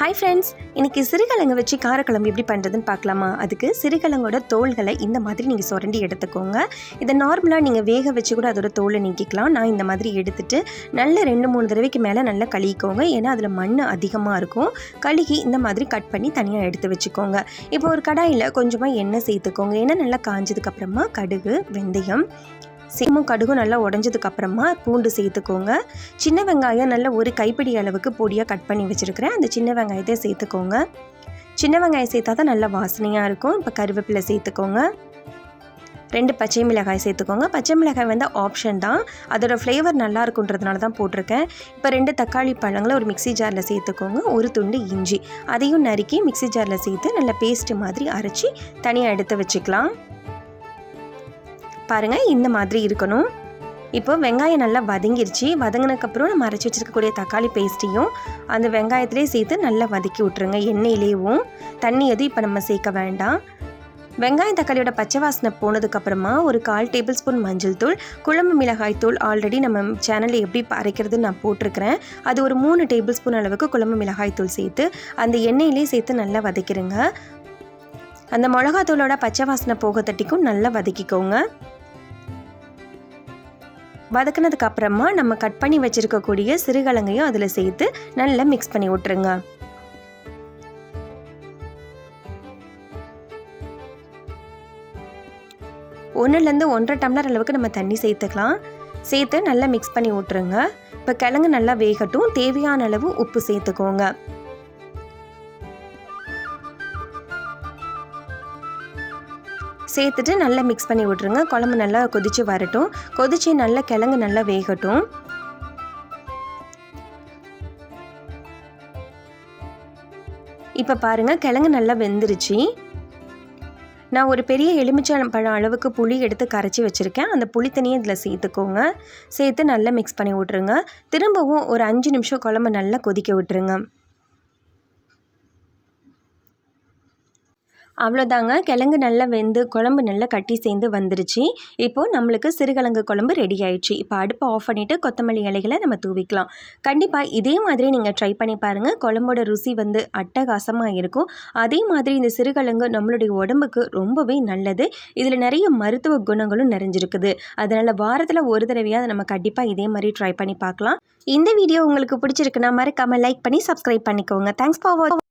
Hi friends, இன்றைக்கி சிறுகிழங்கு வச்சு காரக்குழம்பு எப்படி பண்ணுறதுன்னு பார்க்கலாமா? அதுக்கு சிறுகிழங்கோட தோள்களை இந்த மாதிரி நீங்கள் சுரண்டி எடுத்துக்கோங்க. இதை நார்மலாக நீங்கள் வேக வச்சு கூட அதோட தோலை நீக்கிக்கலாம். நான் இந்த மாதிரி எடுத்துகிட்டு நல்ல 2-3 தடவைக்கு மேலே நல்லா கழுவிக்கோங்க. ஏன்னா அதில் மண் அதிகமாக இருக்கும். கழுகி இந்த மாதிரி கட் பண்ணி தனியாக எடுத்து வச்சுக்கோங்க. இப்போ ஒரு கடாயில் கொஞ்சமாக எண்ணெய் சேர்த்துக்கோங்க. எண்ணெய் நல்லா காஞ்சதுக்கப்புறமா கடுகு, வெந்தயம், சீமும் கடுகும் நல்லா உடஞ்சதுக்கப்புறமா பூண்டு சேர்த்துக்கோங்க. சின்ன வெங்காயம் நல்ல ஒரு கைப்பிடி அளவுக்கு பொடியாக கட் பண்ணி வச்சுருக்கிறேன். அந்த சின்ன வெங்காயத்தை சேர்த்துக்கோங்க. சின்ன வெங்காயம் சேர்த்தா தான் நல்லா வாசனையாக இருக்கும். இப்போ கருவேப்பிலை சேர்த்துக்கோங்க. 2 பச்சை மிளகாய் சேர்த்துக்கோங்க. பச்சை மிளகாய் வந்து ஆப்ஷன் தான், அதோட ஃப்ளேவர் நல்லா இருக்குன்றதுனால தான் போட்டிருக்கேன். இப்போ 2 தக்காளி பழங்களை ஒரு மிக்ஸி ஜாரில் சேர்த்துக்கோங்க. ஒரு துண்டு இஞ்சி அதையும் நறுக்கி மிக்ஸி ஜாரில் சேர்த்து நல்லா பேஸ்ட்டு மாதிரி அரைச்சி தனியாக எடுத்து வச்சுக்கலாம். பாருங்கள், இந்த மாதிரி இருக்கணும். இப்போ வெங்காயம் நல்லா வதங்கிருச்சு. வதங்கினதுக்கப்புறம் நம்ம அரைச்சி வச்சுருக்கக்கூடிய தக்காளி பேஸ்ட்டையும் அந்த வெங்காயத்திலே சேர்த்து நல்லா வதக்கி விட்ருங்க. எண்ணெயிலேயும் தண்ணி எதுவும் இப்போ நம்ம சேர்க்க வேண்டாம். வெங்காயம் தக்காளியோட பச்சை வாசனை போனதுக்கப்புறமா ஒரு 1/4 டேபிள் ஸ்பூன் மஞ்சள் தூள், குழம்பு மிளகாய் தூள் ஆல்ரெடி நம்ம சேனலில் எப்படி அரைக்கிறதுன்னு நான் போட்டிருக்கிறேன். அது ஒரு 3 டேபிள் ஸ்பூன் அளவுக்கு குழம்பு மிளகாய் தூள் சேர்த்து அந்த எண்ணெயிலே சேர்த்து நல்லா வதக்கிடுங்க. அந்த மிளகாத்தூளோட பச்சை வாசனை போக தட்டிக்கும் நல்லா வதக்கிக்கோங்க. வதக்கினதுக்கு அப்புறமா நம்ம கட் பண்ணி வச்சுருக்கக்கூடிய சிறுகிழங்கையும் அதில் சேர்த்து நல்லா மிக்ஸ் பண்ணி விட்டுருங்க. ஒன்றுலேருந்து 1.5 டம்ளர் அளவுக்கு நம்ம தண்ணி சேர்த்துக்கலாம். சேர்த்து நல்லா மிக்ஸ் பண்ணி விட்டுருங்க. இப்போ கிழங்கு நல்லா வேகட்டும். தேவையான அளவு உப்பு சேர்த்துக்கோங்க. சேர்த்துட்டு நல்லா மிக்ஸ் பண்ணி விட்ருங்க. குழம்பு நல்லா கொதித்து வரட்டும். கொதித்து நல்லா கிழங்கு நல்லா வேகட்டும். இப்போ பாருங்கள், கிழங்கு நல்லா வெந்துருச்சு. நான் ஒரு பெரிய எலுமிச்சம்பழம் அளவுக்கு புளி எடுத்து கரைச்சி வச்சுருக்கேன். அந்த புளி தண்ணியை இதில் சேர்த்துக்கோங்க. சேர்த்து நல்லா மிக்ஸ் பண்ணி விட்ருங்க. திரும்பவும் ஒரு 5 நிமிஷம் குழம்பு நல்லா கொதிக்க விட்டுருங்க. அவ்வளோதாங்க, கிழங்கு நல்லா வெந்து குழம்பு நல்லா கட்டி சேர்ந்து வந்துருச்சு. இப்போது நம்மளுக்கு சிறுகிழங்கு குழம்பு ரெடி ஆயிடுச்சு. இப்போ அடுப்பை ஆஃப் பண்ணிவிட்டு கொத்தமல்லி இலைகளை நம்ம தூவிக்கலாம். கண்டிப்பாக இதே மாதிரி நீங்கள் ட்ரை பண்ணி பாருங்கள். குழம்போட ருசி வந்து அட்டகாசமாக இருக்கும். அதே மாதிரி இந்த சிறுகிழங்கு நம்மளுடைய உடம்புக்கு ரொம்பவே நல்லது. இதில் நிறைய மருத்துவ குணங்களும் நிறைஞ்சிருக்குது. அதனால் வாரத்தில் ஒரு தடவையாவது நம்ம கண்டிப்பாக இதே மாதிரி ட்ரை பண்ணி பார்க்கலாம். இந்த வீடியோ உங்களுக்கு பிடிச்சிருக்குன்னா மறக்காமல் லைக் பண்ணி சப்ஸ்கிரைப் பண்ணிக்கோங்க. தேங்க்ஸ் ஃபார் வாட்சிங்.